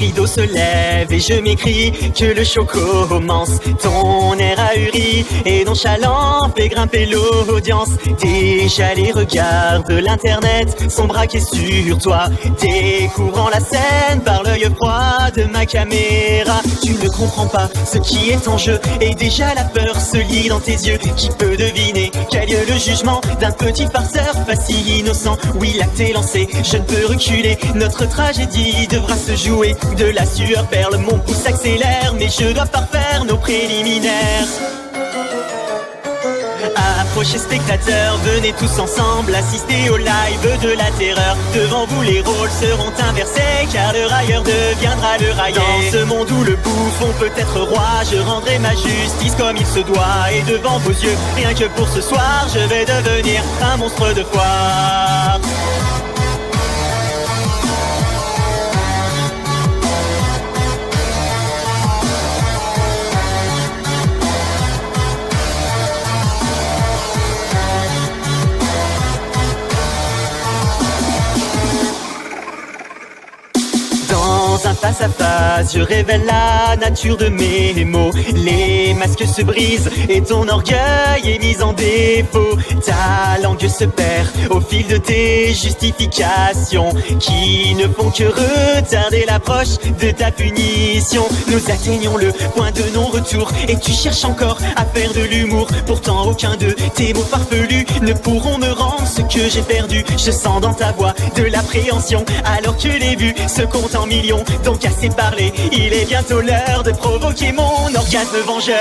rideau se lève et je m'écris que le show commence. Ton air ahuri et nonchalant fait grimper l'audience. Déjà les regards de l'internet sont braqués sur toi, découvrant la scène par l'œil froid de ma caméra. Tu ne comprends pas ce qui est en jeu et déjà la peur se lit dans tes yeux. Qui peut deviner quel lieu le jugement d'un petit farceur pas si innocent? Oui, l'acte est lancé, je ne peux reculer. Notre tragédie devra se jouer. De la sueur perle, mon pouce s'accélère, mais je dois parfaire nos préliminaires. Approchez spectateurs, venez tous ensemble assister au live de la terreur. Devant vous les rôles seront inversés, car le railleur deviendra le raillé. Dans ce monde où le bouffon peut être roi, je rendrai ma justice comme il se doit. Et devant vos yeux, rien que pour ce soir, je vais devenir un monstre de foire. Dans un face à face, je révèle la nature de mes mots. Les masques se brisent et ton orgueil est mis en défaut. Ta langue se perd au fil de tes justifications, qui ne font que retarder l'approche de ta punition. Nous atteignons le point de non-retour et tu cherches encore à faire de l'humour. Pourtant aucun de tes mots farfelus ne pourront me rendre ce que j'ai perdu. Je sens dans ta voix de l'appréhension, alors que les vues se comptent en millions. Donc assez parlé, il est bientôt l'heure de provoquer mon orgasme vengeur.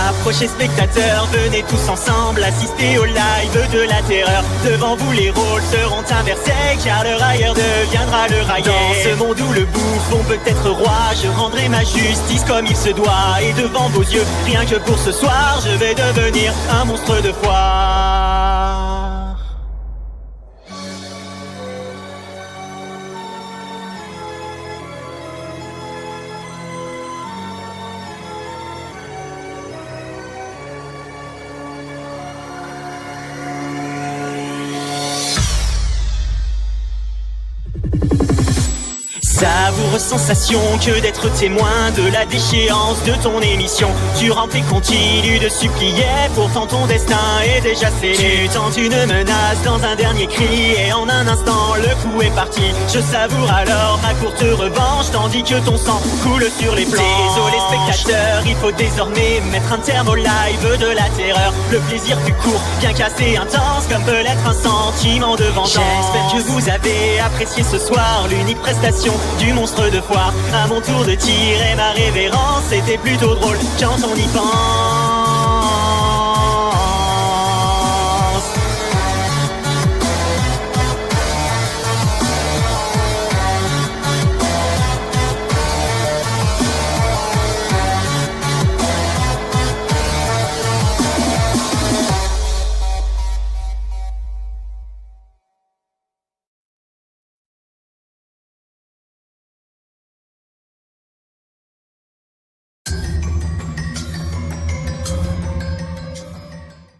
Approchez spectateurs, venez tous ensemble assister au live de la terreur. Devant vous les rôles seront inversés, car le railleur deviendra le raillé. Dans ce monde où le bouffon peut être roi, je rendrai ma justice comme il se doit. Et devant vos yeux, rien que pour ce soir, je vais devenir un monstre de foire. Savoureuse sensation que d'être témoin de la déchéance de ton émission. Tu remplis, continues de supplier, pourtant ton destin est déjà scellé. Tu tentes une menace dans un dernier cri et en un instant le coup est parti. Je savoure alors ma courte revanche tandis que ton sang coule sur les planches. Désolé spectateur, il faut désormais mettre un terme au live de la terreur. Le plaisir fut court, bien qu'assez intense, comme peut l'être un sentiment de vengeance. J'espère que vous avez apprécié ce soir l'unique prestation du monstre de foire. À mon tour de tirer ma révérence, c'était plutôt drôle quand on y pense.